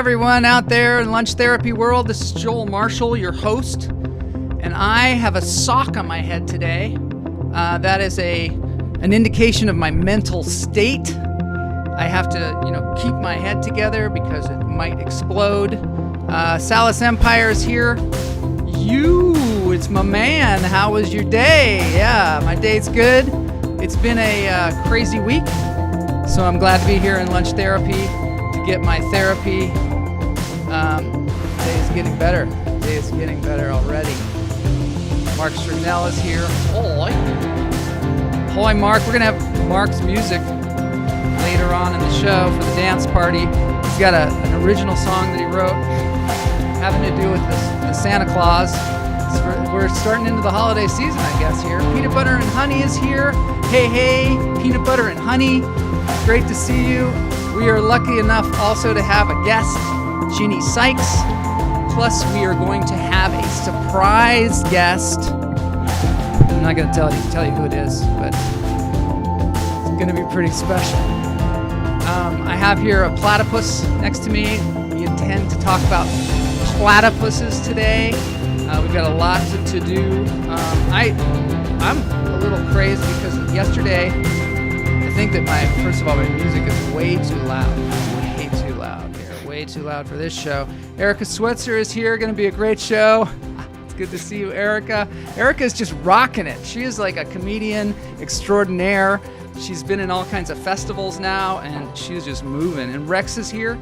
everyone out there in Lunch Therapy World. This is Joel Marshall, your host, and I have a sock on my head today. That is an indication of my mental state. I have to, keep my head together because it might explode. Salas Empire is here. It's my man. How was your day? Yeah, my day's good. It's been a crazy week, so I'm glad to be here in Lunch Therapy to get my therapy. Day is getting better. Day is getting better already. Mark Strignell is here. Hoy, Mark. We're going to have Mark's music later on in the show for the dance party. He's got an original song that he wrote having to do with the Santa Claus. We're starting into the holiday season, I guess, here. Peanut Butter and Honey is here. Hey, Peanut Butter and Honey. Great to see you. We are lucky enough also to have a guest, Gini Sikes. Plus, we are going to have a surprise guest. I'm not going to tell you who it is, but it's going to be pretty special. I have here a platypus next to me. We intend to talk about platypuses today. We've got a lot to do. I'm a little crazed because yesterday, I think that first of all, my music is way too loud. Way too loud here. Way too loud for this show. Erica Switzer is here. Going to be a great show. It's good to see you, Erica. Erica's just rocking it. She is like a comedian extraordinaire. She's been in all kinds of festivals now, and she's just moving. And Rex is here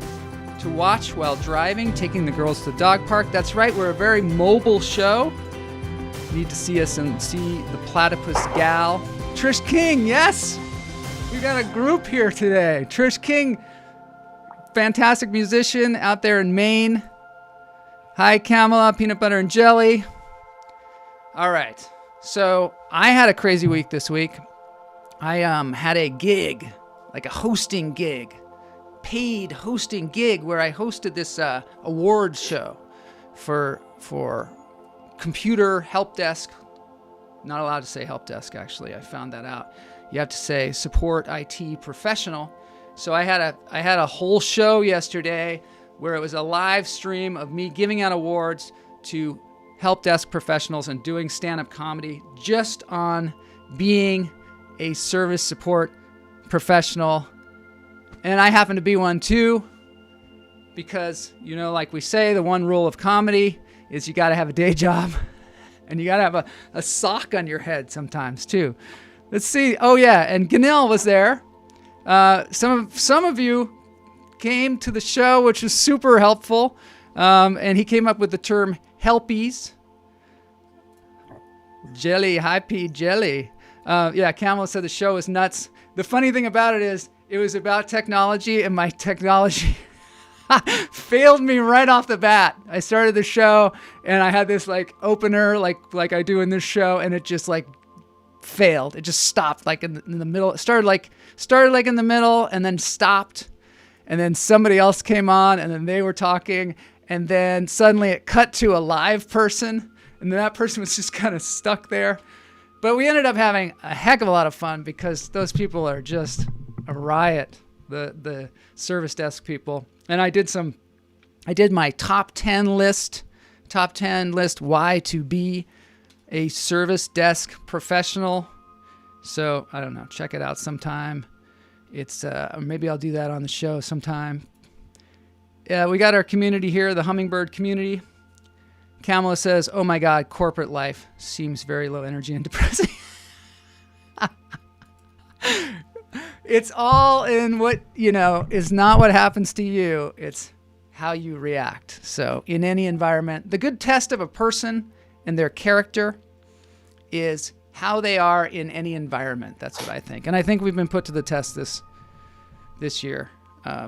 to watch while driving, taking the girls to the dog park. That's right, we're a very mobile show. You need to see us and see the platypus gal. Trish King, yes! We got a group here today. Trish King, fantastic musician out there in Maine. Hi, Kamala, Peanut Butter and Jelly. All right, so I had a crazy week this week. I had a gig, like a hosting gig. Paid hosting gig where I hosted this awards show for computer help desk. Not allowed to say help desk, actually. I found that out. You have to say support IT professional. So I had a whole show yesterday where it was a live stream of me giving out awards to help desk professionals and doing stand-up comedy just on being a service support professional. And I happen to be one too, because, like we say, the one rule of comedy is you got to have a day job and you got to have a sock on your head sometimes too. Let's see. Oh yeah. And Ganil was there. Some of you came to the show, which was super helpful. And he came up with the term helpies. Jelly, high P jelly. Kamala said the show was nuts. The funny thing about it is, it was about technology, and my technology failed me right off the bat. I started the show, and I had this opener, like I do in this show, and it just failed. It just stopped in the middle. It started in the middle, and then stopped, and then somebody else came on, and then they were talking, and then suddenly it cut to a live person, and then that person was just kind of stuck there. But we ended up having a heck of a lot of fun because those people are just a riot, the service desk people. And I did my top 10 list why to be a service desk professional. So I don't know, check it out sometime. It's maybe I'll do that on the show sometime. We got our community here, the Hummingbird community. Kamala says, "Oh my God, corporate life seems very low energy and depressing." It's all in what, is not what happens to you. It's how you react. So in any environment, the good test of a person and their character is how they are in any environment. That's what I think. And I think we've been put to the test this year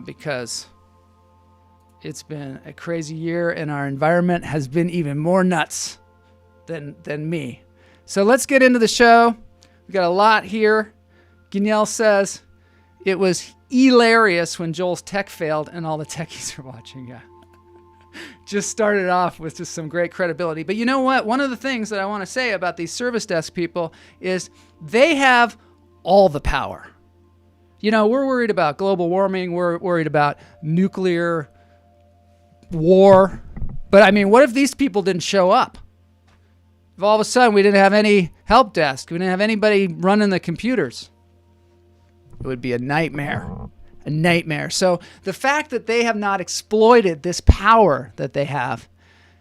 because it's been a crazy year and our environment has been even more nuts than me. So let's get into the show. We got a lot here. Guignel says, it was hilarious when Joel's tech failed and all the techies are watching. Yeah. Just started off with just some great credibility. But you know what? One of the things that I want to say about these service desk people is they have all the power. We're worried about global warming. We're worried about nuclear war. But I mean, what if these people didn't show up? If all of a sudden we didn't have any help desk, we didn't have anybody running the computers, it would be a nightmare. A nightmare. So the fact that they have not exploited this power that they have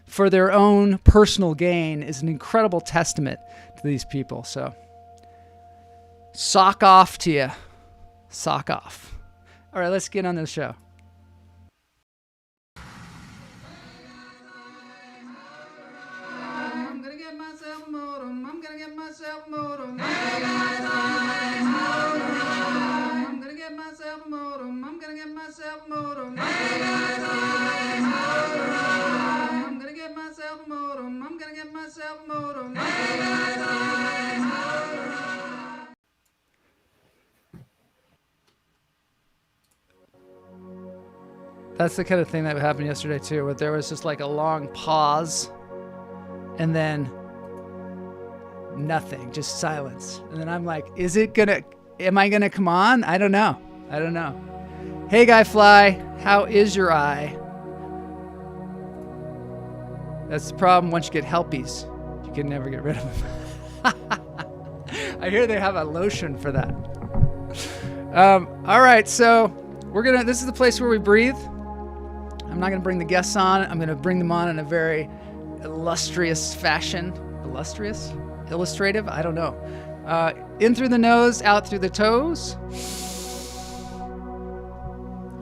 for their own personal gain is an incredible testament to these people. So sock off to you. Sock off. All right, let's get on to the show. I'm gonna get myself a modem. I'm gonna get myself a modem. I'm gonna get myself a modem. I'm gonna get myself a modem. I'm gonna get myself a modem. I'm gonna get myself a modem. That's the kind of thing that happened yesterday too, where there was just like a long pause and then nothing, just silence. And then I'm like, am I gonna come on? I don't know. Hey Guy Fly, how is your eye? That's the problem once you get helpies. You can never get rid of them. I hear they have a lotion for that. All right, so this is the place where we breathe. I'm not gonna bring the guests on. I'm gonna bring them on in a very illustrious fashion. Illustrative? I don't know. In through the nose, out through the toes.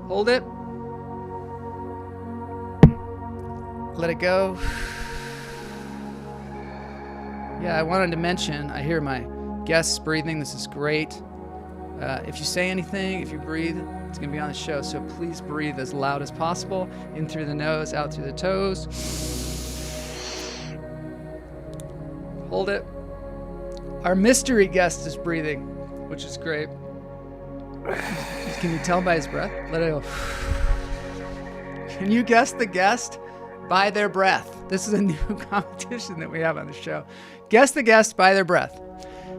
Hold it. Let it go. Yeah, I wanted to mention, I hear my guests breathing. This is great. If you say anything, if you breathe, it's going to be on the show. So please breathe as loud as possible. In through the nose, out through the toes. Hold it. Our mystery guest is breathing, which is great. Can you tell by his breath? Let it go. Can you guess the guest by their breath? This is a new competition that we have on the show. Guess the guest by their breath.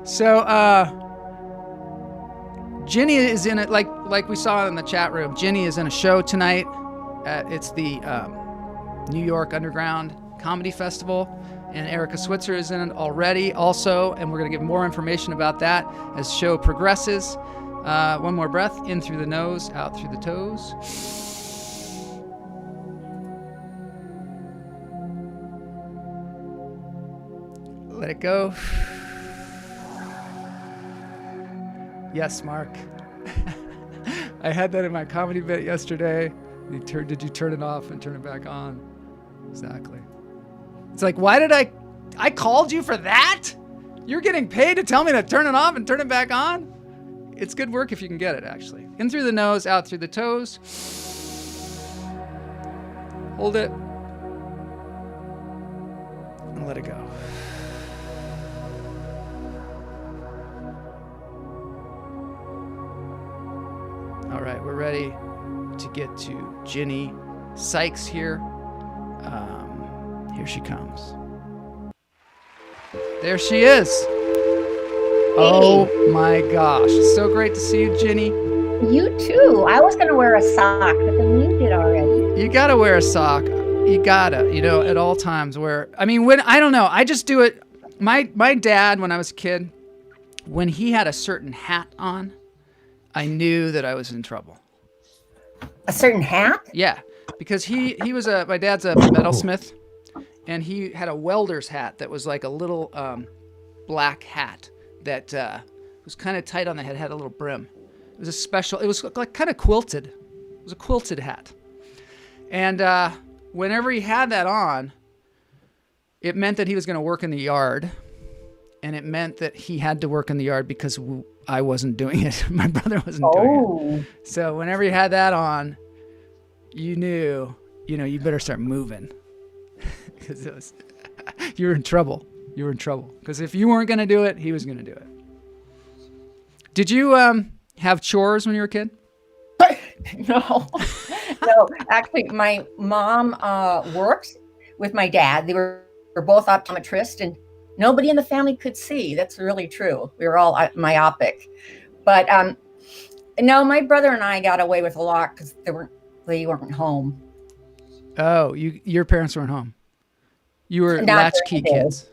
So, Ginny is in it, like we saw in the chat room. Ginny is in a show tonight. It's the New York Underground Comedy Festival, and Erica Switzer is in it already also, and we're going to give more information about that as the show progresses. One more breath, in through the nose, out through the toes. Let it go. Yes, Mark. I had that in my comedy bit yesterday. Did you turn it off and turn it back on? Exactly. It's like, why did I called you for that? You're getting paid to tell me to turn it off and turn it back on? It's good work if you can get it, actually. In through the nose, out through the toes. Hold it. And let it go. All right, we're ready to get to Gini Sikes here. Here she comes. There she is. Hey. Oh my gosh. It's so great to see you, Ginny. You too. I was going to wear a sock, but then you did already. You got to wear a sock. You got to, at all times I don't know. I just do it. My dad, when I was a kid, when he had a certain hat on, I knew that I was in trouble. A certain hat? Yeah, because my dad's a metalsmith, and he had a welder's hat that was like a little black hat that was kind of tight on the head, had a little brim. It was like kind of quilted. It was a quilted hat. And whenever he had that on, it meant that he was going to work in the yard, and it meant that he had to work in the yard because I wasn't doing it. My brother wasn't doing it. So whenever you had that on, you knew, you better start moving. Because you were in trouble. Because if you weren't going to do it, he was going to do it. Did you have chores when you were a kid? No. No, actually, my mom worked with my dad. They were both optometrists, and nobody in the family could see. That's really true. We were all myopic. But no, my brother and I got away with a lot because they weren't home. Oh, your parents weren't home. You were Not latchkey during the day. kids.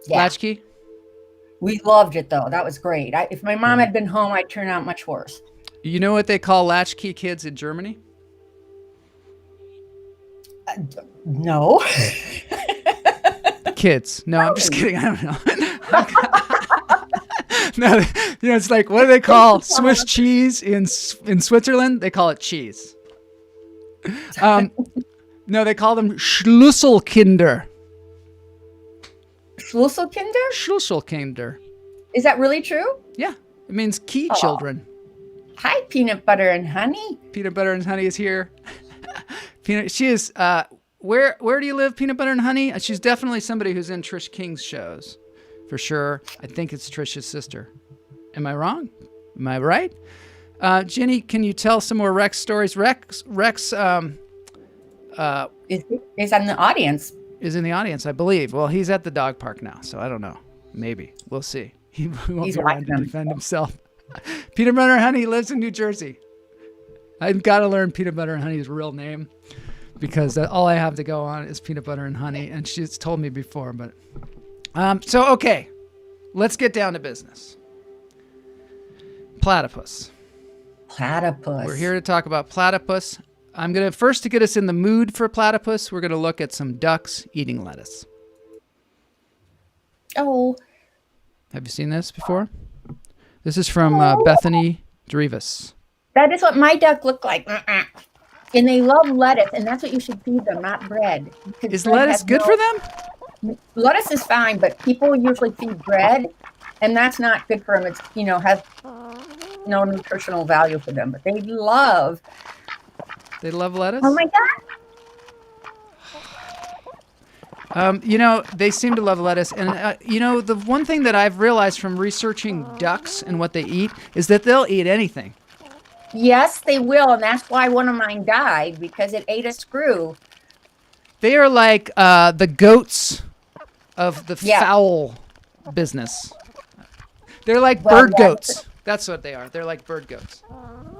Yeah. Latchkey? We loved it though. That was great. If my mom Yeah. had been home, I'd turn out much worse. You know what they call latchkey kids in Germany? No. Kids. No, I'm just kidding. I don't know. No, it's like, what do they call Swiss cheese in Switzerland? They call it cheese. No, they call them Schlüsselkinder. Schlüsselkinder? Schlüsselkinder. Is that really true? Yeah, it means key children. Hi, peanut butter and honey. Peanut butter and honey is here. She is. Where do you live, Peanut Butter and Honey? She's definitely somebody who's in Trish King's shows, for sure. I think it's Trish's sister. Am I wrong? Am I right? Ginny, can you tell some more Rex stories? Rex Is in the audience. Is in the audience, I believe. Well, he's at the dog park now, so I don't know. Maybe. We'll see. He won't He's be around to watching defend himself. Peanut Butter and Honey lives in New Jersey. I've got to learn Peanut Butter and Honey's real name, because all I have to go on is Peanut Butter and Honey, and she's told me before. But so okay, let's get down to business. Platypus. Platypus. We're here to talk about platypus. I'm gonna first, to get us in the mood for platypus, we're gonna look at some ducks eating lettuce. Oh. Have you seen this before? This is from Bethany Drevis. That is what my duck looked like. And they love lettuce, and that's what you should feed them, not bread. Is lettuce good for them? Lettuce is fine, but people usually feed bread, and that's not good for them. It's, has no nutritional value for them, but they love. They love lettuce? Oh my God. They seem to love lettuce. And, the one thing that I've realized from researching ducks and what they eat is that they'll eat anything. Yes, they will. And that's why one of mine died, because it ate a screw. They are like the goats of the fowl business. They're like bird goats. That's what they are. They're like bird goats.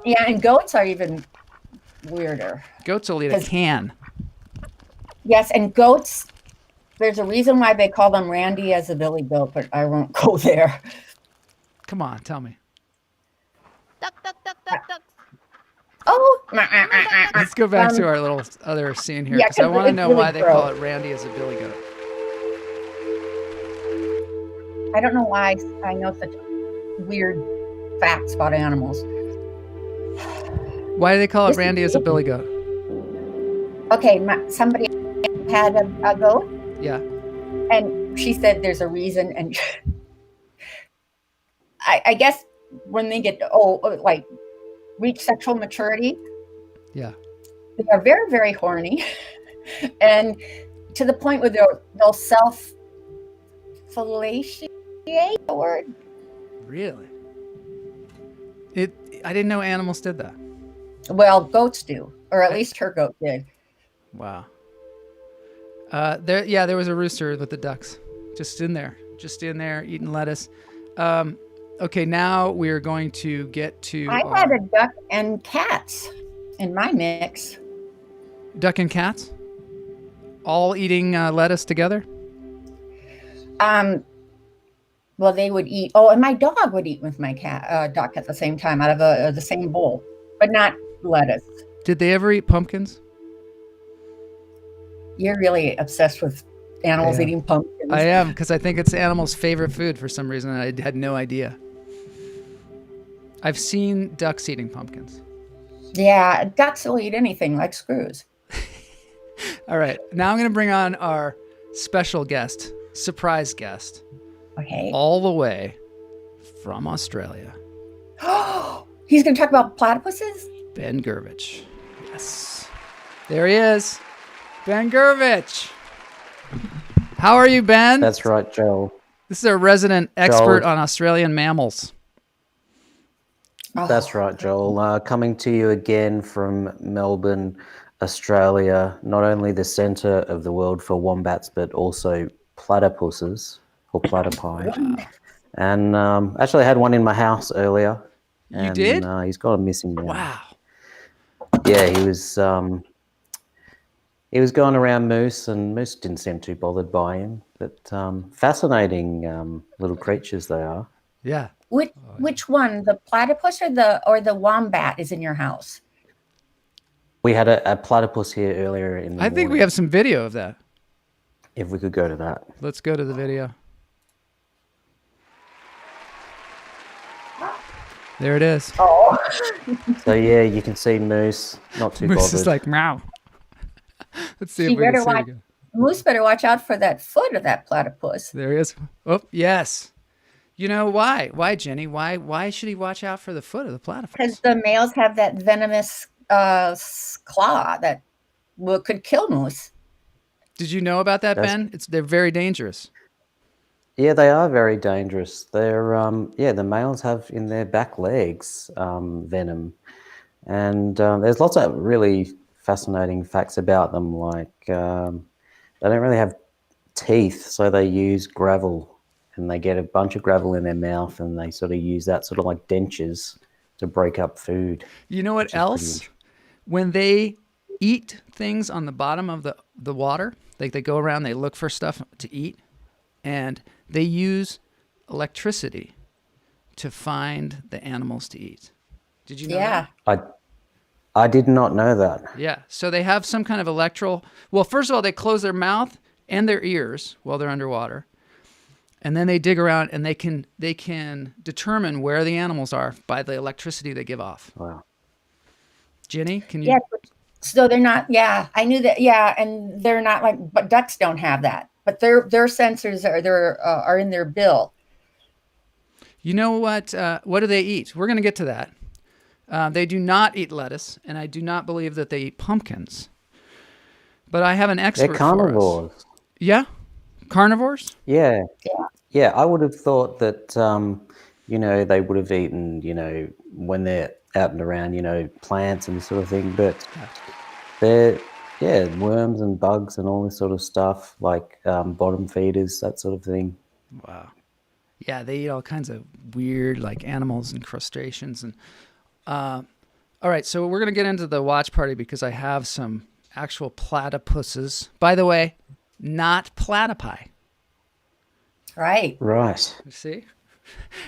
Yeah, and goats are even weirder. Goats will eat a can. Yes, and goats, there's a reason why they call them Randy as a billy goat, but I won't go there. Come on, tell me. Duck, duck, duck, duck, duck. Oh. Let's go back to our little other scene here, Yeah, because I want to know really why they call it Randy as a billy goat. I don't know why I know such weird facts about animals. Why do they call it Randy as a billy goat? Okay, somebody had a goat, Yeah. and she said there's a reason, and I guess when they get reach sexual maturity, Yeah. they are very, very horny, and to the point where they'll self-fellatiate, the word. Really? I didn't know animals did that. Well, goats do, or at least her goat did. Wow. There was a rooster with the ducks, just in there eating lettuce. Okay, now we are going to get to. I had a duck and cats in my mix. Duck and cats, all eating lettuce together. Well, they would eat. Oh, and my dog would eat with my duck at the same time, out of the same bowl, but not lettuce. Did they ever eat pumpkins? You're really obsessed with animals eating pumpkins. I am, because I think it's animals' favorite food for some reason. I had no idea. I've seen ducks eating pumpkins. Yeah, ducks will eat anything like screws. All right, now I'm going to bring on our special guest, surprise guest. Okay. All the way from Australia. He's going to talk about platypuses? Ben Gurvich. Yes. There he is. Ben Gurvich. How are you, Ben? That's right, Joel. This is our resident expert on Australian mammals. That's right, Joel. Coming to you again from Melbourne, Australia. Not only the centre of the world for wombats, but also platypuses, or platypi. And actually I had one in my house earlier. And, you did? He's got a missing now. Wow. Yeah, he was he was going around moose, and moose didn't seem too bothered by him. But fascinating little creatures they are. Yeah. Which one, the platypus or the wombat, is in your house? We had a platypus here earlier in the I think we morning. have some video of that. If we could go to that. Let's go to the video. There it is. Oh, So yeah, you can see moose, not too Moose bothered. is like, meow. Let's see You if we can better see it watch. again. Moose better watch out for that foot of that platypus. There he is. Oh, yes. You know why? Why, Jenny? Why should he watch out for the foot of the platypus? Because the males have that venomous claw that could kill moose. Did you know about that, That's- Ben? They're very dangerous. Yeah, they are very dangerous. They're the males have in their back legs venom, and there's lots of really fascinating facts about them. Like they don't really have teeth, so they use gravel, and they get a bunch of gravel in their mouth, and they sort of use that sort of like dentures to break up food. You know what Which is else? pretty When they eat things on the bottom of the water, like they go around, they look for stuff to eat, and they use electricity to find the animals to eat. Did you know Yeah. that? I did not know that. Yeah. So they have some kind of electrical. Well, first of all, they close their mouth and their ears while they're underwater, and then they dig around and they can determine where the animals are by the electricity they give off. Wow. Jenny, can you? Yeah. So they're not. Yeah, I knew that. Yeah, and they're not like. But ducks don't have that. But their sensors are in their bill. You know what? What do they eat? We're going to get to that. They do not eat lettuce, and I do not believe that they eat pumpkins. But I have an expert They're for us. carnivores. Yeah? Carnivores? Yeah. Yeah. Yeah, I would have thought that, they would have eaten, when they're out and around, plants and this sort of thing. But they're, worms and bugs and all this sort of stuff, like bottom feeders, that sort of thing. Wow. Yeah, they eat all kinds of weird, like animals and crustaceans. And all right, so we're going to get into the watch party because I have some actual platypuses. By the way, not platypi. Right. Right. You see?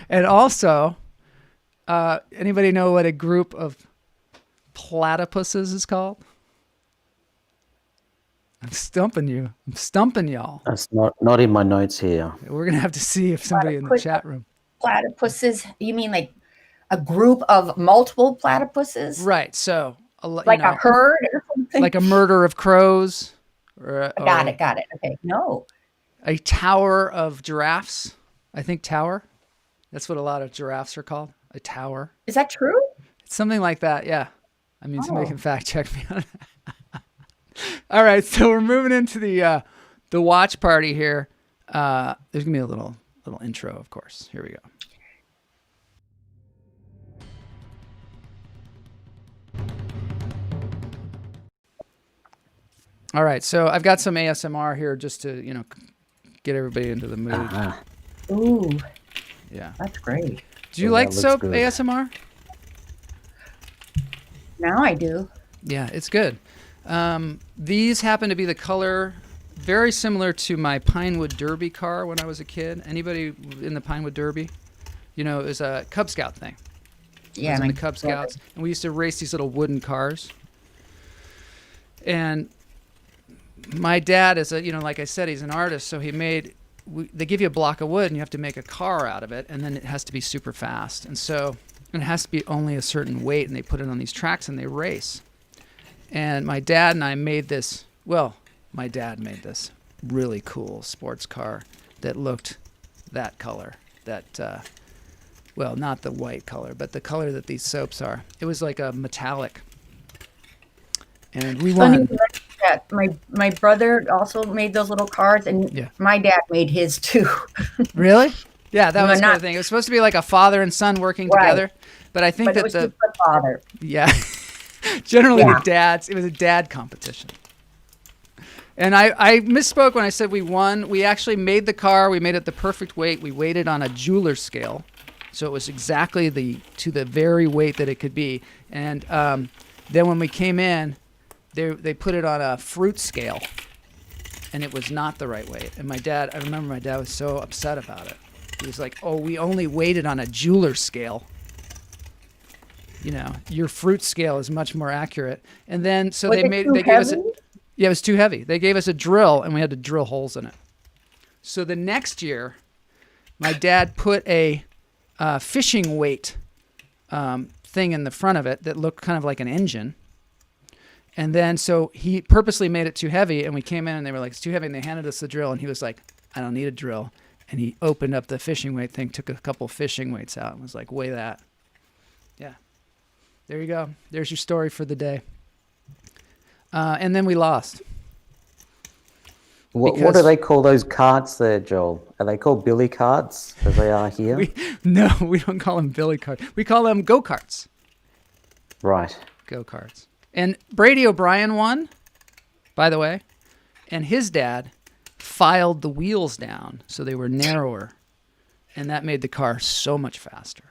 And also, anybody know what a group of platypuses is called? I'm stumping you. I'm stumping y'all. That's not in my notes here. We're going to have to see if somebody in the chat room. Platypuses. You mean like a group of multiple platypuses? Right. So, Like a herd or something? like a murder of crows. Or, Got it. Okay. No. A tower of giraffes. I think tower. That's what a lot of giraffes are called. A tower. Is that true? It's something like that. Yeah. I mean, somebody Oh. can fact check me on that. All right. So we're moving into the watch party here. There's going to be a little intro, of course. Here we go. All right. So I've got some ASMR here just to, get everybody into the mood. Ooh, Yeah. that's great. Do you Oh, like that looks soap good. ASMR? Now I do. Yeah, it's good. These happen to be the color very similar to my Pinewood Derby car when I was a kid. Anybody in the Pinewood Derby? It was a Cub Scout thing. I Yeah. was in my the Cub Scouts, and we used to race these little wooden cars. And my dad is like I said, he's an artist, so they give you a block of wood and you have to make a car out of it, and then it has to be super fast. And so it has to be only a certain weight, and they put it on these tracks and they race. And my dad and I made this, my dad made this really cool sports car that looked that color, not the white color, but the color that these soaps are. It was like a metallic. And we Funny won. that my brother also made those little cars, and Yeah. my dad made his too. Really? Yeah, that No, was not- the thing. It was supposed to be like a father and son working Right. together. But I think But it that was just the father. yeah, generally Yeah. it was a dad competition. And I misspoke when I said we won. We actually made the car. We made it the perfect weight. We weighed it on a jeweler's scale. So it was exactly to the very weight that it could be. And then when we came in, they put it on a fruit scale, and it was not the right weight. And I remember my dad was so upset about it. He was like, "Oh, we only weighed it on a jeweler's scale. Your fruit scale is much more accurate." And then so they gave us it was too heavy. They gave us a drill, and we had to drill holes in it. So the next year, my dad put a fishing weight thing in the front of it that looked kind of like an engine. And then so he purposely made it too heavy, and we came in and they were like, "It's too heavy," and they handed us the drill, and he was like, "I don't need a drill." And he opened up the fishing weight thing, took a couple fishing weights out, and was like, "Weigh that." Yeah. There you go. There's your story for the day. And then we lost. What do they call those carts there, Joel? Are they called billy carts as they are here? No, we don't call them billy carts. We call them go-karts. Right. Go-karts. And Brady O'Brien won, by the way, and his dad filed the wheels down so they were narrower, and that made the car so much faster.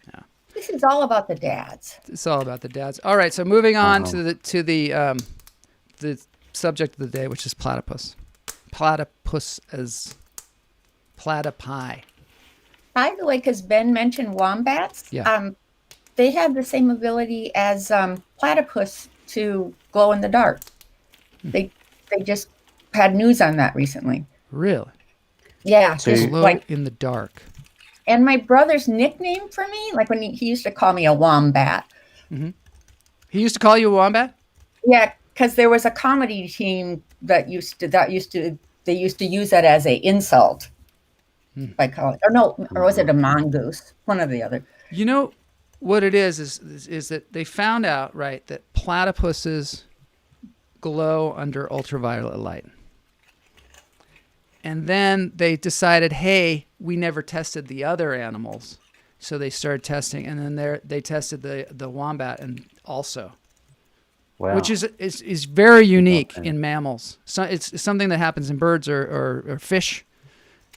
Yeah. This is all about the dads. It's all about the dads. All right, so moving on to the subject of the day, which is platypus. Platypus as platypi. By the way, because Ben mentioned wombats, they have the same ability as platypus to glow in the dark. They just had news on that recently. Really? Yeah, To glow in the dark. And my brother's nickname for me, like when he used to call me a wombat. Mm-hmm. He used to call you a wombat? Yeah, because there was a comedy team they used to use that as a insult. By calling, or was it a mongoose? One or the other. You know what it is that they found out, right, that platypuses glow under ultraviolet light. And then they decided, hey, we never tested the other animals. So they started testing, and then they tested the wombat and also. Wow. Which is very unique in mammals. So it's something that happens in birds or fish,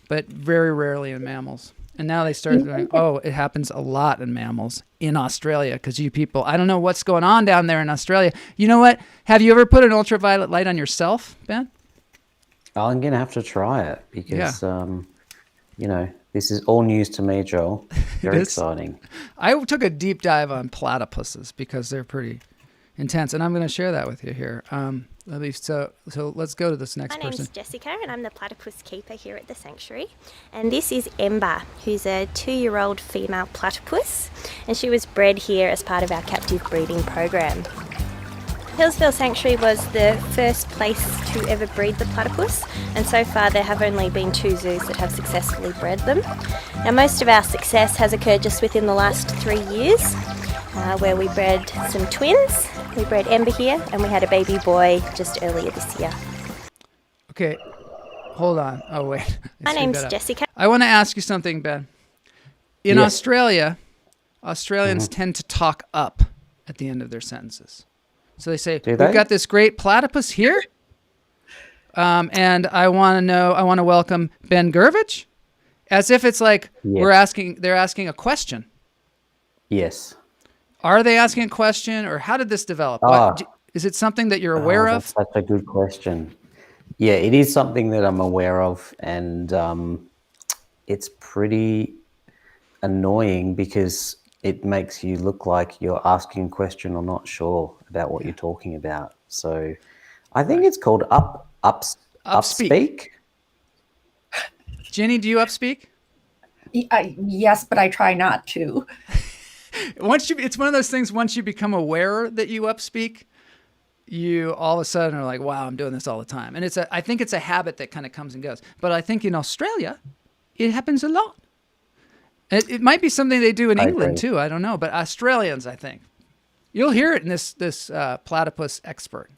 but very rarely in mammals. And now they started going, it happens a lot in mammals in Australia because you people, I don't know what's going on down there in Australia. You know what? Have you ever put an ultraviolet light on yourself, Ben? I'm going to have to try it because, this is all news to me, Joel. Very exciting. I took a deep dive on platypuses because they're pretty intense, and I'm going to share that with you here. At least so let's go to this next person. My name's Jessica, and I'm the platypus keeper here at the sanctuary. And this is Ember, who's a 2-year-old female platypus, and she was bred here as part of our captive breeding program. Hillsville Sanctuary was the first place to ever breed the platypus, and so far there have only been 2 zoos that have successfully bred them. Now most of our success has occurred just within the last 3 years, where we bred some twins. We bred Ember here, and we had a baby boy just earlier this year. Okay, hold on. Oh, wait. My name's Jessica. I want to ask you something, Ben. In Australia, Australians tend to talk up at the end of their sentences. So they say, we've got this great platypus here, and I want to welcome Ben Gurvich, as if it's like they're asking a question. Yes. Are they asking a question, or how did this develop? Is it something that you're aware of? That's such a good question. Yeah, it is something that I'm aware of, and it's pretty annoying because it makes you look like you're asking a question or not sure about what you're talking about. So I think it's called upspeak. Ginny, do you upspeak? Yes, but I try not to. It's one of those things, once you become aware that you upspeak, you all of a sudden are like, wow, I'm doing this all the time. And I think it's a habit that kind of comes and goes. But I think in Australia, it happens a lot. It might be something they do in England too. I don't know. But Australians, I think. You'll hear it in this platypus expert.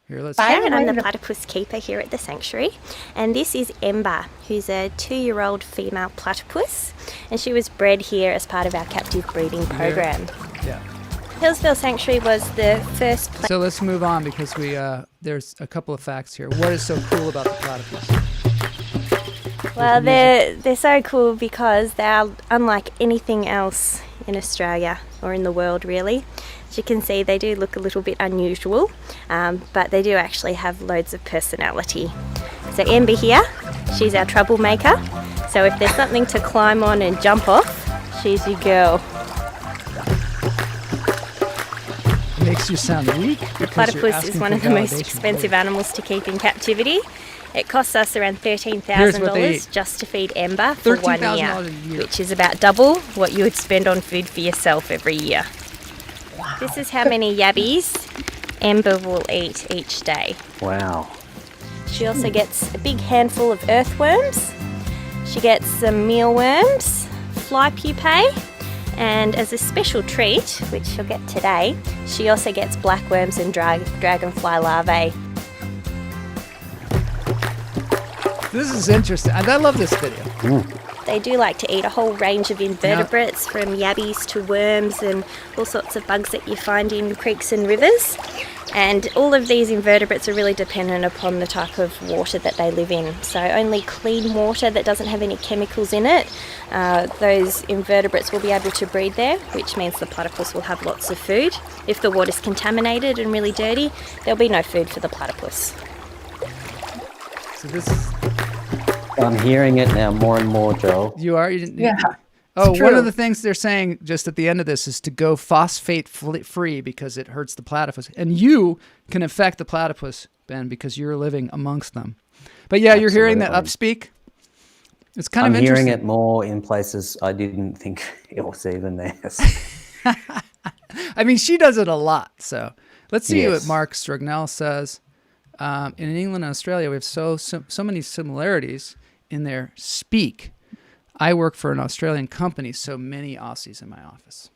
Here, let's Karen, I'm the platypus keeper here at the sanctuary. And this is Ember, who's a 2-year-old female platypus. And she was bred here as part of our captive breeding program. Yeah. Hillsville Sanctuary was the first place. So let's move on because there's a couple of facts here. What is so cool about the platypus? Well, they're so cool because they're unlike anything else in Australia, or in the world really. As you can see, they do look a little bit unusual, but they do actually have loads of personality. So Ember here, she's our troublemaker. So if there's something to climb on and jump off, she's your girl. Makes you sound weak. The platypus is one of the most expensive animals to keep in captivity. It costs us around $13,000 just to feed Ember for 1 year, which is about double what you would spend on food for yourself every year. Wow. This is how many yabbies Ember will eat each day. Wow. She also gets a big handful of earthworms. She gets some mealworms, fly pupae, and as a special treat, which she'll get today, she also gets blackworms and dragonfly larvae. This is interesting. I love this video. They do like to eat a whole range of invertebrates, from yabbies to worms and all sorts of bugs that you find in creeks and rivers. And all of these invertebrates are really dependent upon the type of water that they live in. So only clean water that doesn't have any chemicals in it, those invertebrates will be able to breed there, which means the platypus will have lots of food. If the water's contaminated and really dirty, there'll be no food for the platypus. So this is... I'm hearing it now more and more, Joel. You are? Yeah. Oh, one of the things they're saying just at the end of this is to go phosphate free because it hurts the platypus. And you can affect the platypus, Ben, because you're living amongst them. But yeah, you're hearing that upspeak. It's kind of interesting. I'm hearing it more in places I didn't think it was even there. I mean, she does it a lot. So let's see what Mark Strugnell says. In England and Australia, we have so many similarities in their speak. I work for an Australian company, so many Aussies in my office.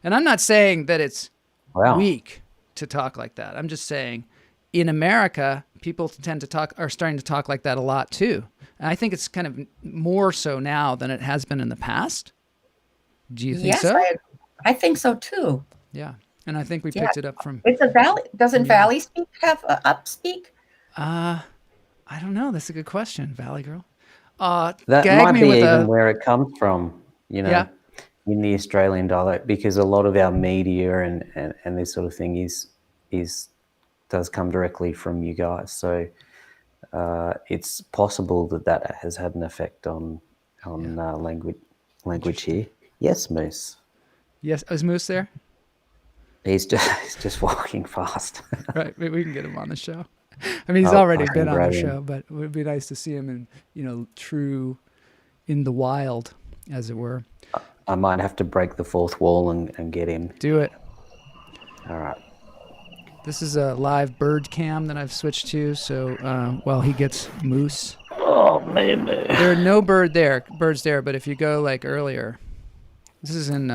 And I'm not saying that it's weak to talk like that. I'm just saying in America, people are starting to talk like that a lot too. And I think it's kind of more so now than it has been in the past. Do you think so? Yes, I think so too. Yeah. And I think we picked it up from... It's a valley. Doesn't Valley speak have upspeak? I don't know. That's a good question, Valley Girl. That might be even where it comes from, in the Australian dialect, because a lot of our media and this sort of thing does come directly from you guys. So it's possible that has had an effect on language here. Yes, Moose. Yes, is Moose there? He's just walking fast. Right, we can get him on the show. I mean, he's already been on the show, but it would be nice to see him in, true in the wild, as it were. I might have to break the fourth wall and get him. Do it. All right. This is a live bird cam that I've switched to, so while he gets Moose. Oh, man. There are no birds there, but if you go like earlier, this is in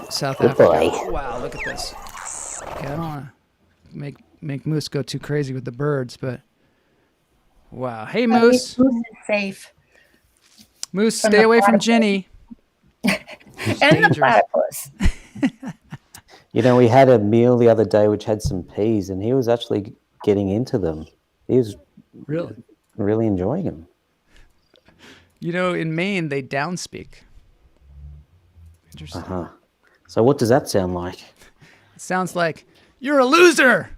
South Africa. Boy. Wow, look at this. Okay, I don't want to make Moose go too crazy with the birds, but wow. Hey, Moose. Moose is safe. Moose, stay away from Ginny. And the platypus. We had a meal the other day which had some peas, and he was actually getting into them. He was really enjoying them. In Maine, they downspeak. Interesting. Uh-huh. So what does that sound like? It sounds like, you're a loser.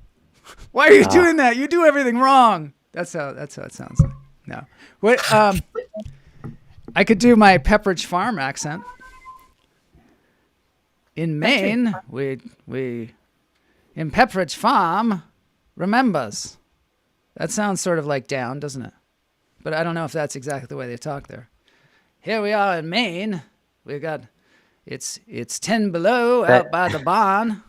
Why are you doing that? You do everything wrong. That's how it sounds like. No. What I could do my Pepperidge Farm accent. In Maine, we in Pepperidge Farm remembers. That sounds sort of like down, doesn't it? But I don't know if that's exactly the way they talk there. Here we are in Maine. We got it's 10 below out by the barn.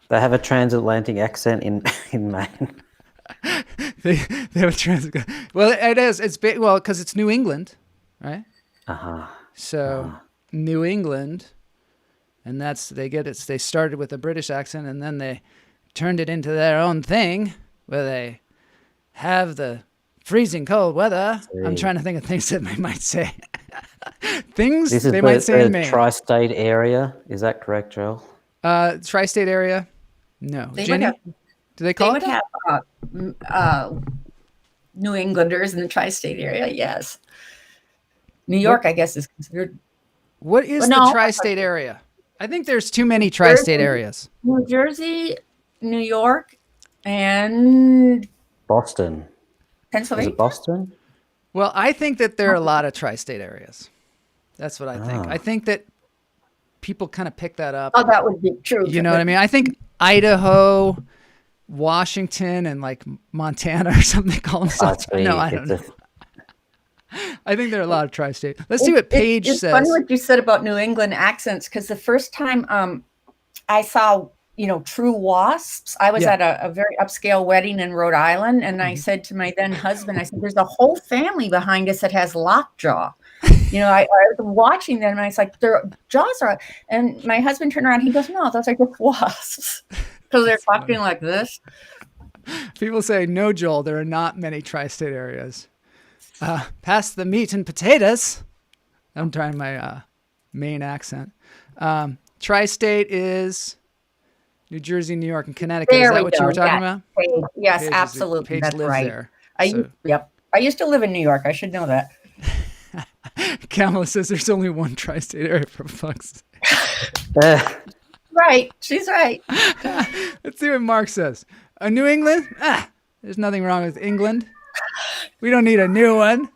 They have a transatlantic accent in Maine. they have a transatlantic. Well, it is. It's big. Well, because it's New England, right? So New England, and they started with a British accent, and then they turned it into their own thing, where they have the freezing cold weather. I'm trying to think of things that they might say. Things this is they might say in Maine. Tri-state area. Is that correct, Joel? Tri-state area. No, Ginny. Do they call it that? They would have New Englanders in the tri-state area. Yes. New York, I guess, is considered What is No. the tri-state area? I think there's too many tri-state areas. New Jersey, New York, and Boston. Is Pennsylvania. it Boston? Well, I think that there are a lot of tri-state areas. That's what I think. I think that people kind of pick that up. Oh, that would be true. You know what I mean? I think Idaho, Washington, and like Montana or something call themselves. No, I don't know. I think there are a lot of tri-state. Let's see what Paige it's says. Funny what you said about New England accents, because the first time I saw, true wasps, I was at a very upscale wedding in Rhode Island, and I said to my then husband, I said, "There's a whole family behind us that has lockjaw." I was watching them, and I was like, "Their jaws are," and my husband turned around, he goes, "No, those are just wasps," because they're talking like this. People say, "No, Joel, there are not many tri-state areas." Past the meat and potatoes. I'm trying my Maine accent. Tri-state is New Jersey, New York, and Connecticut. Is that what you were talking about? Yes, Paige absolutely. Paige That's lives right. there. Yep. I used to live in New York. I should know that. Kamala says there's only one tri-state area for fuck's sake. Right. She's right. Let's see what Mark says. New England? There's nothing wrong with England. We don't need a new one.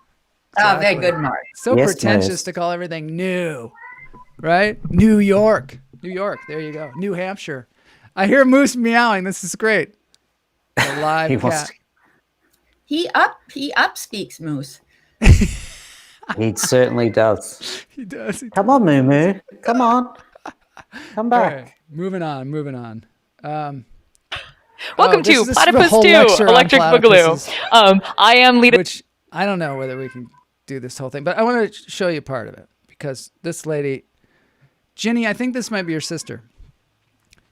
Oh, very good, Mark. So Yes, pretentious nice. to call everything new, right? New York. There you go. New Hampshire. I hear Moose meowing. This is great. A live He cat. wants- He up speaks Moose. He certainly does. He does. Come on, Moo Moo. Come on. Come All back. right, moving on. Welcome this to is a Platypus whole 2, lecture on Electric platypuses. Boogaloo. I am leading. Which I don't know whether we can do this whole thing, but I want to show you part of it because this lady, Ginny, I think this might be your sister.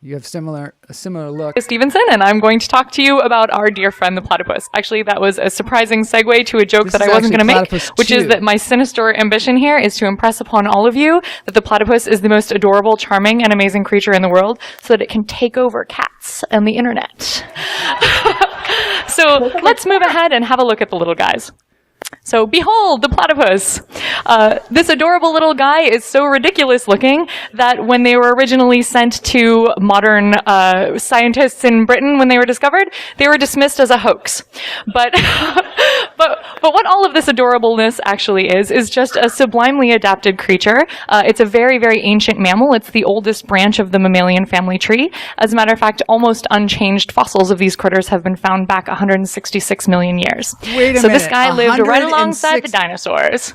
You have a similar look. Stevenson, and I'm going to talk to you about our dear friend the platypus. Actually, that was a surprising segue to a joke This that is I wasn't actually going to make, Platypus which 2. is that my sinister ambition here is to impress upon all of you that the platypus is the most adorable, charming, and amazing creature in the world, so that it can take over cats and the internet. So let's move ahead and have a look at the little guys. So behold the platypus. This adorable little guy is so ridiculous looking that when they were originally sent to modern scientists in Britain when they were discovered, they were dismissed as a hoax. But but what all of this adorableness actually is just a sublimely adapted creature. It's a very, very ancient mammal. It's the oldest branch of the mammalian family tree. As a matter of fact, almost unchanged fossils of these critters have been found back 166 million years. Wait a So this minute, guy lived right alongside the 106 dinosaurs.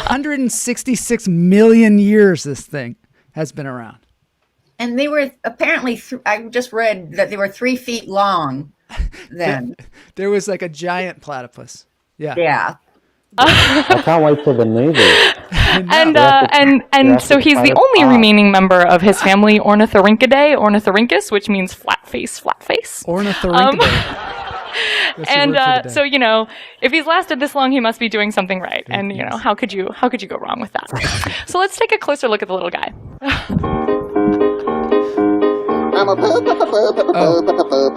166 million years this thing has been around. And they were apparently, I just read that they were 3 feet long then. There was like a giant platypus. Yeah. Yeah. I can't wait for the movie. And so he's the only remaining member of his family, Ornithorhynchidae, Ornithorhynchus, which means flat face. Ornithorhynchidae. And so, if he's lasted this long, he must be doing something right. And, how could you go wrong with that? So let's take a closer look at the little guy.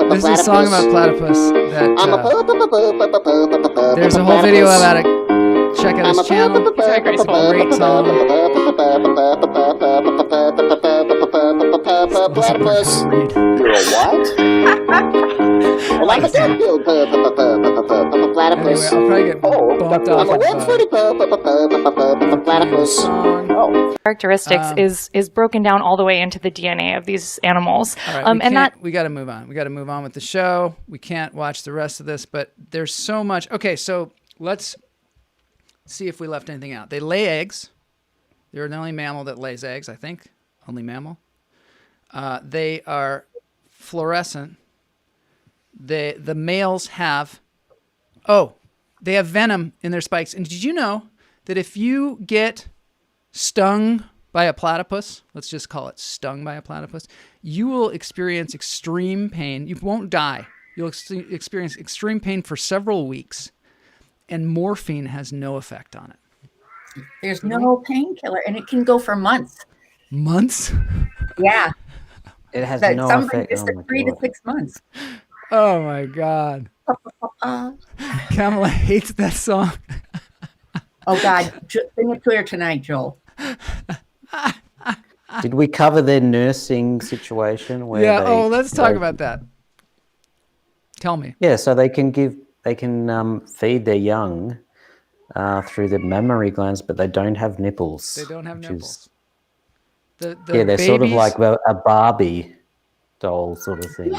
This is a song about platypus that there's a whole video about it. Check out his channel. It's very graceful. Great song. Platypus. You're a what? Like a platypus. Anyway, I'll probably get bumped off I'm a web-footed platypus. song. Oh. Characteristics is broken down all the way into the DNA of these animals. All right, we got to move on. We got to move on with the show. We can't watch the rest of this, but there's so much. Okay, so let's see if we left anything out. They lay eggs. They're the only mammal that lays eggs, I think. Only mammal. They are fluorescent. The males have, they have venom in their spikes. And did you know that if you get stung by a platypus, let's just call it stung by a platypus, you will experience extreme pain. You won't die. You'll experience extreme pain for several weeks, and morphine has no effect on it. There's no painkiller, and it can go for months. Months? Yeah. It has That no somebody effect. just Oh my 3 to God. 6 months. Oh my God. Kamala hates that song. Oh God, sing it to her tonight, Joel. Did we cover their nursing situation? Where Yeah. they, Let's talk about that. Tell me. Yeah, so they can feed their young through the mammary glands, but they don't have nipples. They don't have which nipples. Is, They're they're sort of babies. like a Barbie doll sort of thing.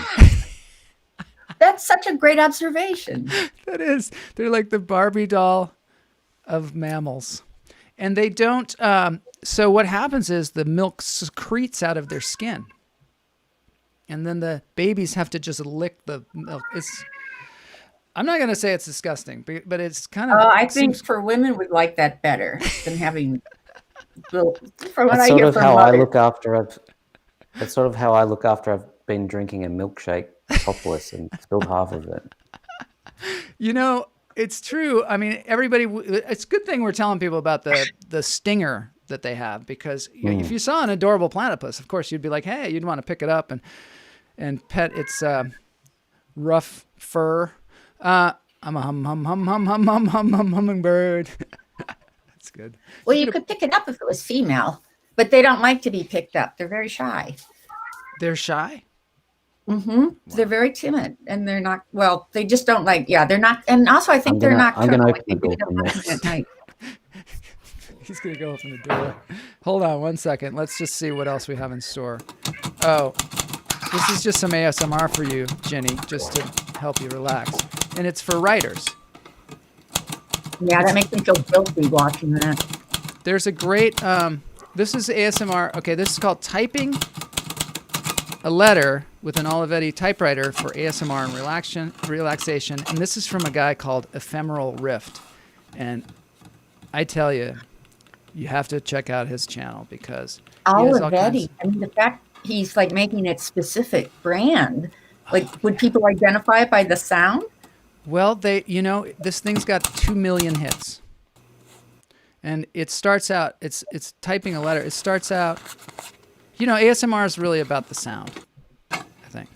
That's such a great observation. That is. They're like the Barbie doll of mammals. And they don't, so what happens is the milk secretes out of their skin. And then the babies have to just lick the milk. I'm not going to say it's disgusting, but it's kind of. I think for women would like that better than having. From what That's I sort hear of from how mothers. I look after That's sort of how I look after I've been drinking a milkshake topless and spilled half of it. You know, it's true. I mean, everybody. It's a good thing we're telling people about the stinger that they have, because if you saw an adorable platypus, of course you'd be like, hey, you'd want to pick it up and pet its rough fur. I'm a hummingbird. That's good. Well, you could pick it up if it was female, but they don't like to be picked up. They're very shy. They're shy. Mm-hmm. Wow. They're very timid, and they're not. Well, they just don't like. Yeah, they're not. And also, I think they're not. I'm gonna like, open the door at night. He's gonna go open the door. Hold on 1 second. Let's just see what else we have in store. Oh, this is just some ASMR for you, Ginny, just to help you relax. And it's for writers. Yeah, that makes me feel guilty watching that. There's a great, this is ASMR. Okay, this is called Typing a Letter with an Olivetti typewriter for ASMR and relaxation. And this is from a guy called Ephemeral Rift. And I tell you, you have to check out his channel because Olivetti. I mean, the fact he's like making it specific brand. Like, would people identify it by the sound? Well, this thing's got 2 million hits. And it starts out, it's typing a letter. It starts out, ASMR is really about the sound, I think.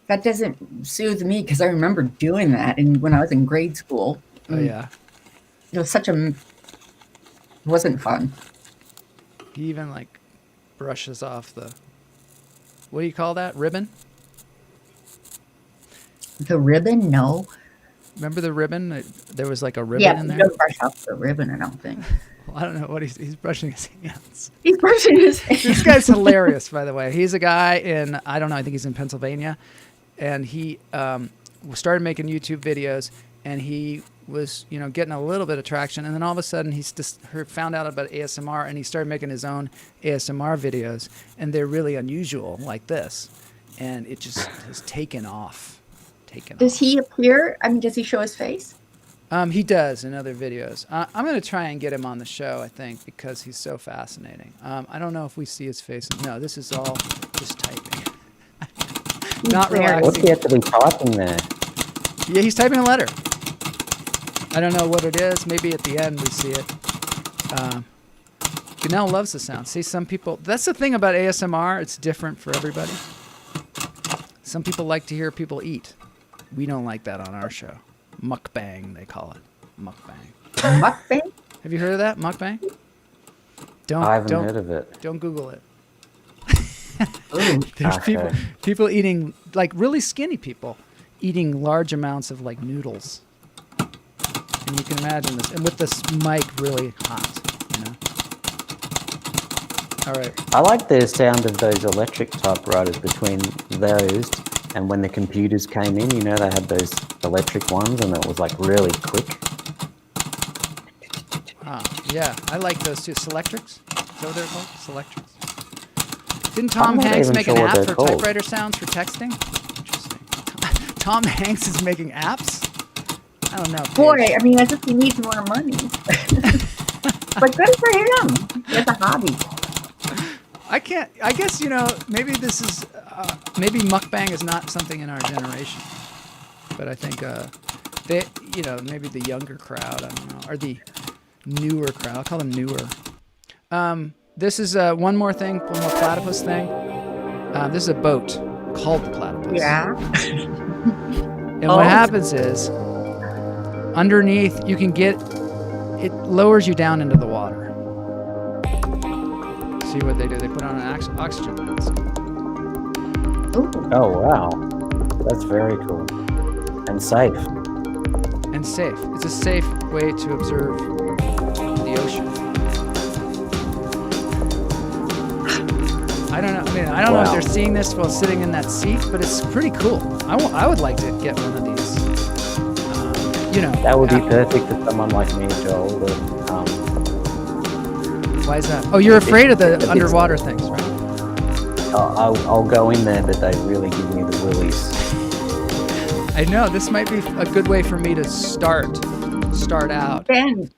That doesn't soothe me because I remember doing that when I was in grade school. Oh, yeah. It was it wasn't fun. He even brushes off what do you call that? Ribbon? The ribbon? No. Remember the ribbon? There was a ribbon in there? Yeah, don't brush off the ribbon, I don't think. Well, I don't know what he's brushing his hands. He's brushing his hands. This guy's hilarious, by the way. He's a guy I don't know, I think he's in Pennsylvania. And he started making YouTube videos, and he was, getting a little bit of traction. And then all of a sudden, he's just found out about ASMR, and he started making his own ASMR videos. And they're really unusual, like this. And it just has taken off. Does he appear? I mean, does he show his face? He does in other videos. I'm going to try and get him on the show, I think, because he's so fascinating. I don't know if we see his face. No, this is all just typing. Not relaxing. What's he have to be typing there? Yeah, he's typing a letter. I don't know what it is. Maybe at the end we see it. Ganelle loves the sound. See, some people... That's the thing about ASMR. It's different for everybody. Some people like to hear people eat. We don't like that on our show. Mukbang, they call it. Mukbang. Mukbang? Have you heard of that? Mukbang? I haven't heard of it. Don't Google it. Ooh. There's people eating, really skinny people, eating large amounts of, noodles. And you can imagine this. And with this mic really hot, All right. I like the sound of those electric typewriters between those and when the computers came in, they had those electric ones and it was really quick. Yeah, I like those too. Selectrics? Is that what they're called? Selectrics. Didn't Tom Hanks make an app for typewriter sounds for texting? Interesting. Tom Hanks is making apps? I don't know. Boy, I mean, as if he needs more money. But good for him. He has a hobby. I guess, maybe this is, maybe mukbang is not something in our generation. But I think, maybe the younger crowd, I don't know, or the newer crowd. I'll call them newer. This is one more platypus thing. This is a boat called the Platypus. Yeah. And what happens is, underneath, you can get it lowers you down into the water. See what they do? They put on an oxygen mask. Ooh. Oh wow, that's very cool and safe. And safe. It's a safe way to observe the ocean. I don't know. I don't know if Wow. they're seeing this while sitting in that seat, but it's pretty cool. I would like to get one of these. That would be perfect for someone like me, Joel. But, Why is that? Oh, you're afraid of the It's- underwater things, right? I'll go in there, but they really give me the willies. I know. This might be a good way for me to start out. Ben,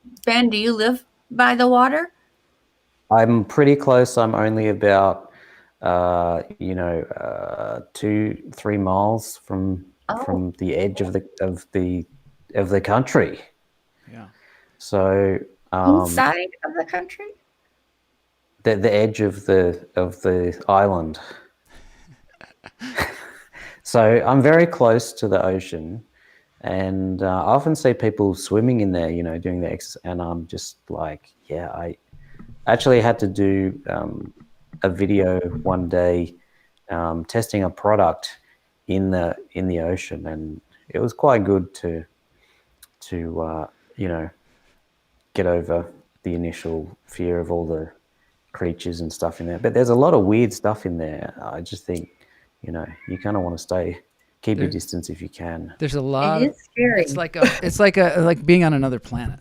do you live by the water? I'm pretty close. I'm only about 2-3 miles from the edge of the country. Yeah. So Inside of the country? the edge of the island. So I'm very close to the ocean, and I often see people swimming in there, doing the exercise, and I'm just like, yeah, I actually had to do a video one day testing a product in the ocean, and it was quite good to get over the initial fear of all the creatures and stuff in there. But there's a lot of weird stuff in there. I just think, you kind of want to keep your distance if you can. There's a lot. It is scary. It's like being on another planet,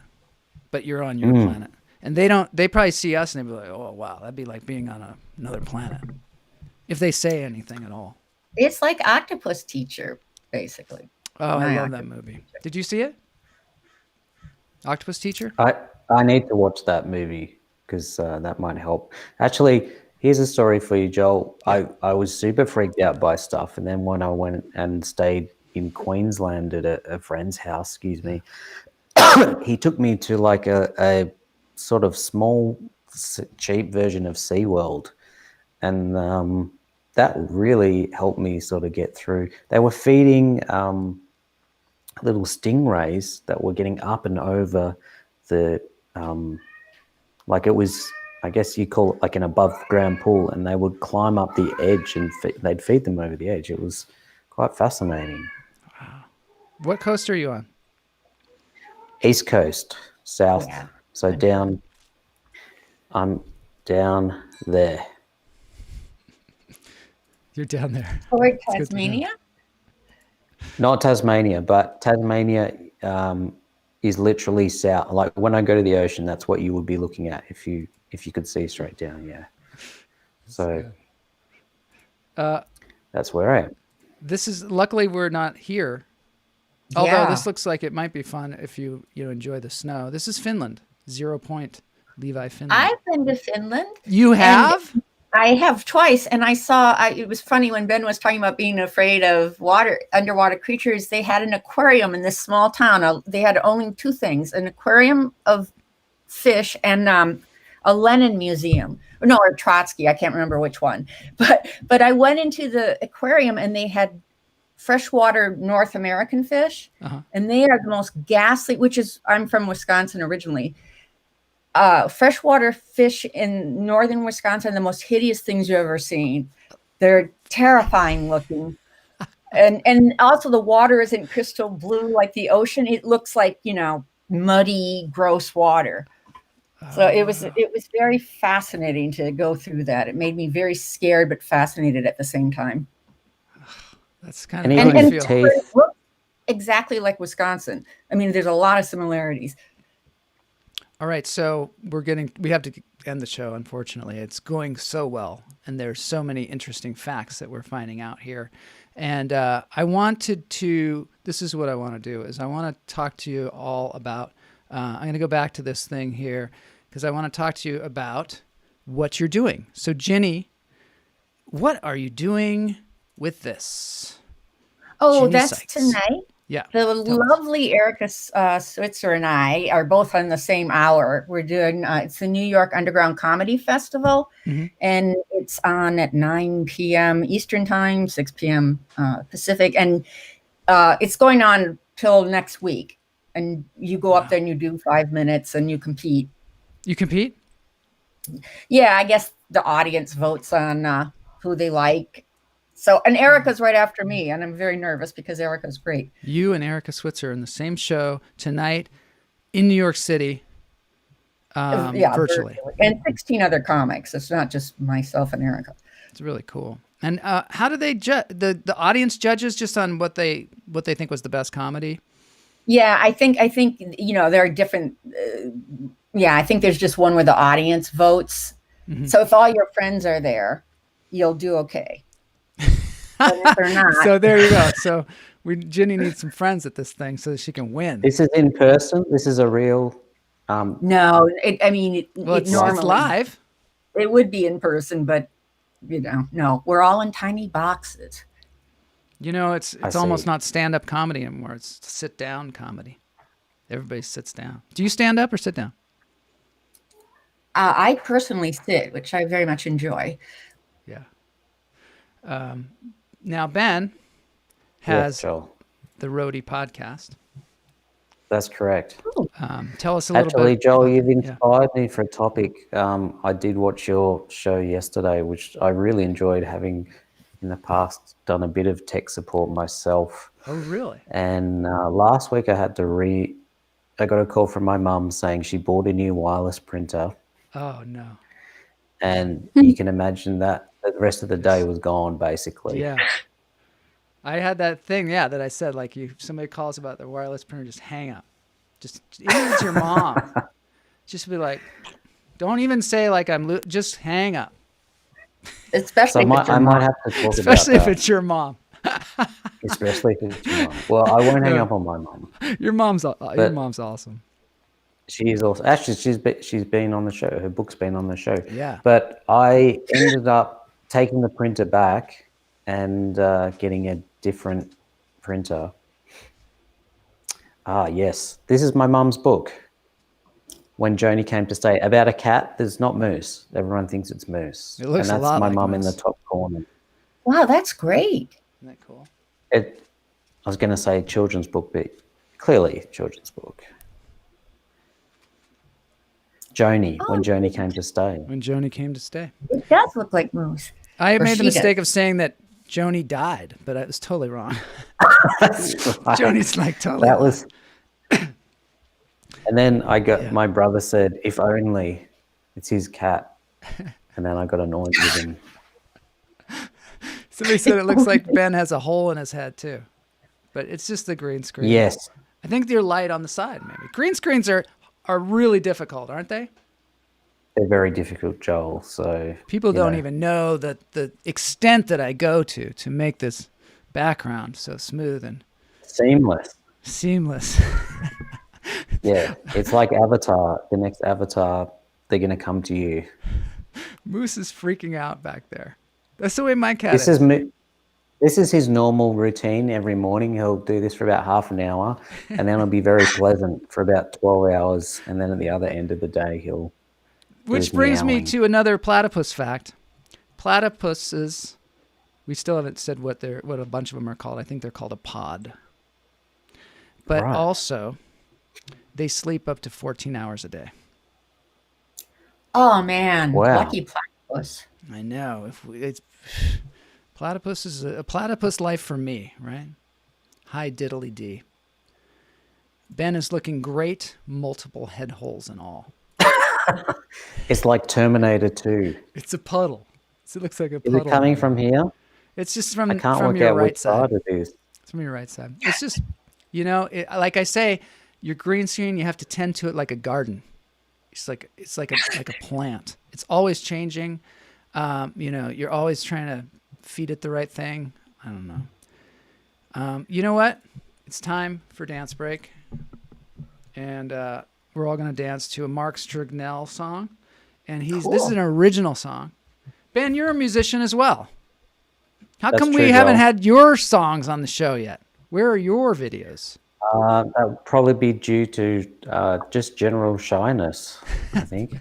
but you're on your planet. And they probably see us and they'd be like, oh, wow, that'd be like being on another planet. If they say anything at all. It's like Octopus Teacher, basically. Oh, I My love that movie. Did you see it? Octopus Teacher? I need to watch that movie because that might help. Actually, here's a story for you, Joel. Yeah. I was super freaked out by stuff, and then when I went and stayed in Queensland at a friend's house, he took me to like a sort of small, cheap version of SeaWorld, and that really helped me sort of get through. They were feeding little stingrays that were getting up and over the like it was, I guess you call it like an above ground pool, and they would climb up the edge and they'd feed them over the edge. It was quite fascinating. What coast are you on? East Coast, south. Yeah. So I'm down there. You're down there. Or good to know. Tasmania? Not Tasmania, but Tasmania is literally south. Like when I go to the ocean, that's what you would be looking at if you could see straight down. Yeah. So that's where I am. This is luckily we're not here. Although Yeah. this looks like it might be fun if you enjoy the snow. This is Finland, 0 Point, Levi, Finland. I've been to Finland. You have? I have twice, and I saw. It was funny when Ben was talking about being afraid of underwater creatures. They had an aquarium in this small town. They had only two things: an aquarium of fish and a Lenin museum. No, or Trotsky. I can't remember which one. But I went into the aquarium, and they had freshwater North American fish, and they are the most ghastly. I'm from Wisconsin originally. Freshwater fish in northern Wisconsin, the most hideous things you've ever seen. They're terrifying looking. And also the water isn't crystal blue like the ocean. It looks like, muddy, gross water. So it was very fascinating to go through that. It made me very scared but fascinated at the same time. That's kind And of even how I the feel. teeth. It looked exactly like Wisconsin. I mean, there's a lot of similarities. All right, so we have to end the show, unfortunately. It's going so well, and there's so many interesting facts that we're finding out here. And this is what I want to do, is I want to talk to you all about, I'm going to go back to this thing here, because I want to talk to you about what you're doing. So Gini, what are you doing with this? Oh, Gini that's Sikes. tonight. Yeah. The lovely Erica Switzer and I are both on the same hour. We're doing, it's the New York Underground Comedy Festival, and it's on at 9 p.m. Eastern Time, 6 p.m. Pacific, and it's going on till next week. and you go up there and you do 5 minutes and you compete. You compete? Yeah, I guess the audience votes on who they like. So, and Erica's right after me, and I'm very nervous because Erica's great. You and Erica Switzer are in the same show tonight in New York City, virtually. And 16 other comics. It's not just myself and Erica. It's really cool. And how do they judge? The audience judges just on what they think was the best comedy? Yeah, I think there are different. I think there's just one where the audience votes. Mm-hmm. So if all your friends are there, you'll do okay. But if they're not, so there you go. So Ginny needs some friends at this thing so that she can win. This is in person. This is a real. No, it's live. It would be in person, but no, we're all in tiny boxes. It's almost not stand-up comedy anymore. It's sit-down comedy. Everybody sits down. Do you stand up or sit down? I personally sit, which I very much enjoy. Yeah. Now Ben has the Roadie podcast. That's correct. Tell us a little bit. Actually, Joel, you've inspired me for a topic. I did watch your show yesterday, which I really enjoyed, having in the past done a bit of tech support myself. Oh, really? And last week I got a call from my mum saying she bought a new wireless printer. Oh, no. And you can imagine that the rest of the day was gone, basically. Yeah. I had that thing, that I said, like, somebody calls about the wireless printer, just hang up. Just, even if it's your mom, just be like, don't even say, like, just hang up. Especially I might have to talk Especially about if it's your mom. Especially if it's your mom. Well, I won't hang up on my mom. Your mom's awesome. She is also, actually, she's been on the show. Her book's been on the show. Yeah. But I ended up taking the printer back and getting a different printer. Ah, yes. This is my mum's book. When Joni Came to Stay, about a cat. There's not Moose. Everyone thinks it's Moose. It looks and a that's lot my like mum Moose. in the top corner. Wow, that's great. Isn't that cool? I was going to say children's book, but clearly children's book. Joni, when Joni Came to Stay. When Joni Came to Stay. It does look like Moose. I made the mistake of saying that Joni died, but I was totally wrong. That's right. Joni's like totally. That was. And then my brother said, if only it's his cat. And then I got annoyed with him. Somebody said it looks like Ben has a hole in his head too, but it's just the green screen. Yes. I think they're light on the side, maybe. Green screens are really difficult, aren't they? They're very difficult, Joel. So people don't even know that the extent that I go to make this background so smooth and seamless. Yeah, it's like Avatar. The next Avatar, they're going to come to you. Moose is freaking out back there. That's the way my cat is. This is his normal routine every morning. He'll do this for about half an hour, and then it'll be very pleasant for about 12 hours. And then at the other end of the day, he'll. Which brings me to another platypus fact. Platypuses, we still haven't said what a bunch of them are called. I think they're called a pod. But also, they sleep up to 14 hours a day. Oh man! Wow. Lucky platypus. I know. Platypus is a platypus life for me, right? Hi diddly dee. Ben is looking great, multiple head holes and all. It's like Terminator 2. It's a puddle. It looks like a puddle. Is it coming from here? It's just from I can't work your out right which side it is. It's from your right side. It's just, like I say, your green screen, you have to tend to it like a garden. It's like a plant. It's always changing. You're always trying to feed it the right thing. I don't know. You know what? It's time for dance break. And we're all going to dance to a Mark Strignell song. And this is an original song. Ben, you're a musician as well. How come we haven't had your songs on the show yet? Where are your videos? That would probably be due to just general shyness, I think.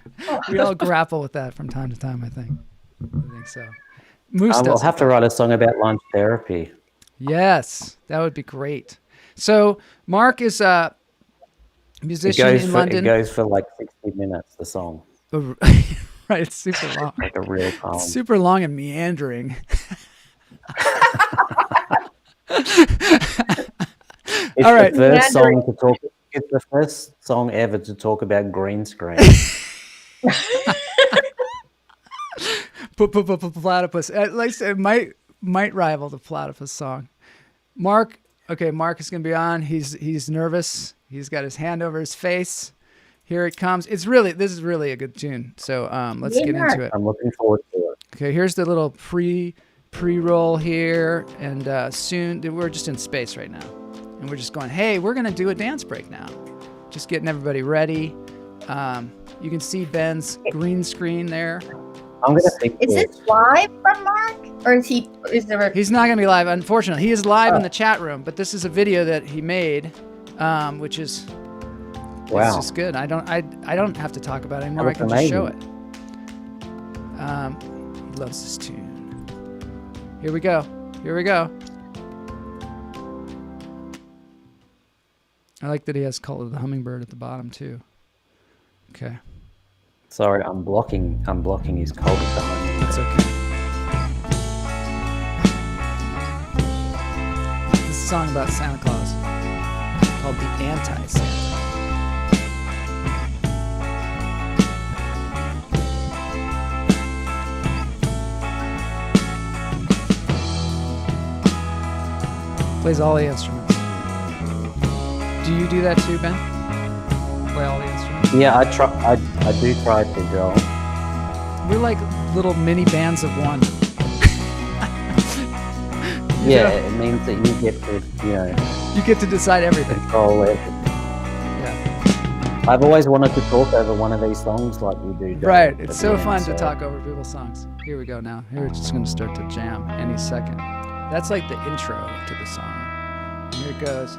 We all grapple with that from time to time, I think so. Moose We'll have to write a song about lunch therapy. Yes, that would be great. So Mark is musician in It London. goes for like 60 minutes, the song. Right, it's super long. Like a real poem. Super long and meandering. It's All right. the first song to talk. It's the first song ever to talk about green screen. Platypus. Like I said, it might rival the Platypus song. Mark is gonna be on. He's nervous. He's got his hand over his face. Here it comes. This is really a good tune. So let's get into it. I'm looking forward to it. Okay, here's the little pre-roll here, and soon we're just in space right now, and we're just going. Hey, we're gonna do a dance break now. Just getting everybody ready. You can see Ben's green screen there. I'm gonna think. Is this live from Mark, or is there? He's not gonna be live, unfortunately. He is live in the chat room, but this is a video that he made, which is Wow. it's just good. I don't have to talk about it anymore. I That's can just show it. amazing. He loves this tune. Here we go. I like that he has Call of the Hummingbird at the bottom too. Okay. Sorry, I'm blocking his cold at the moment. That's okay. This is a song about Santa Claus called The Anti-Santa. Plays all the instruments. Do you do that too, Ben? Play all the instruments? Yeah, I do try to, Joel. We're like little mini bands of one. Yeah, it means that you get to, You get to decide everything. control it. Yeah. I've always wanted to talk over one of these songs like you do, Joel. Right. at It's the so end, fun to talk over people's songs. Here we go now. Here it's just going to start to jam any second. That's like the intro to the song. Here it goes.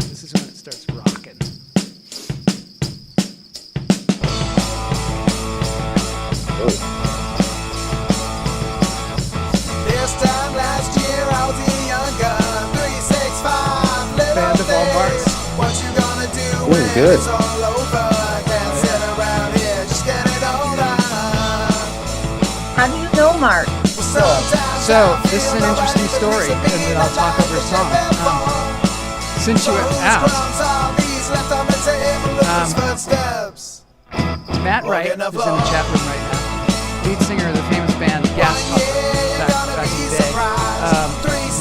This is when it starts rocking. This time last year I was a young gun, 365 little Band of all marks. What you gonna do Ooh, when good. it's all over? Can't sit around here, just get it on done. How do you know Mark? So, this is an interesting story, and then I'll talk over a song. Since you asked, Matt Wright is in the chat room right now. Lead singer of the famous band Gas back in the day.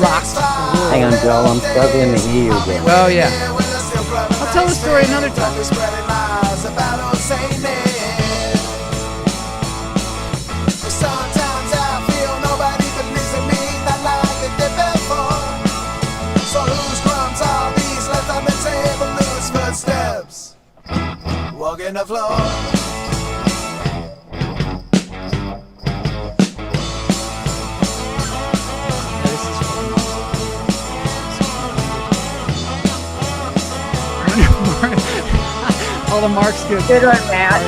Rocked the world. Hang on, Joel, I'm struggling to hear you again. Well, yeah. I'll tell the story another time. Sometimes I feel nobody believes in me, not like they did before. So whose crumbs are these? Let them in table, loose footsteps, walking the floor. All the marks good. Good one, Matt.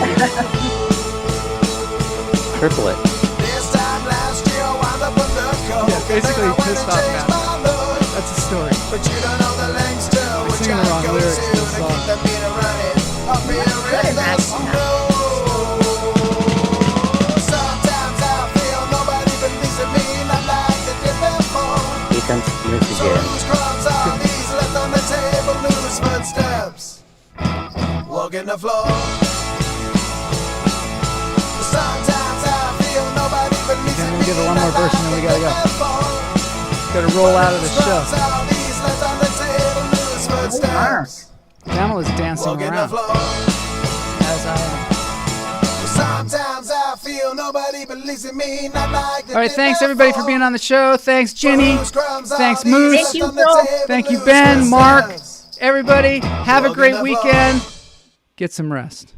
Triplet. This time last year, I wound up on the coast. Yeah, basically And I went pissed and off changed Matt. my look. That's the story. But you don't know the lengths to which singing I the wrong go lyrics to to the to song. keep the meter running up here Good, in the Matt. snow. Sometimes I feel nobody believes in me, not like they did before. Here comes Smith So again. whose crumbs are these? Left on the table, loose footsteps, walking the floor. Sometimes I feel nobody believes Okay, in we'll me, give it one more not verse and then we gotta go. like they did before. Gotta roll out of the show. Crumbs are these? Left on the table, loose footsteps, Camel is dancing walking the around floor. as I am. Sometimes I feel nobody believes in me, not like they All right, did thanks everybody for before. being on the show. Thanks, Ginny. Whose crumbs are Thanks, these? Moose. Left Thank you, on the Joel. table, Thank you, loose Ben, Mark, footsteps, everybody. Have a walking great the floor. weekend. Get some rest.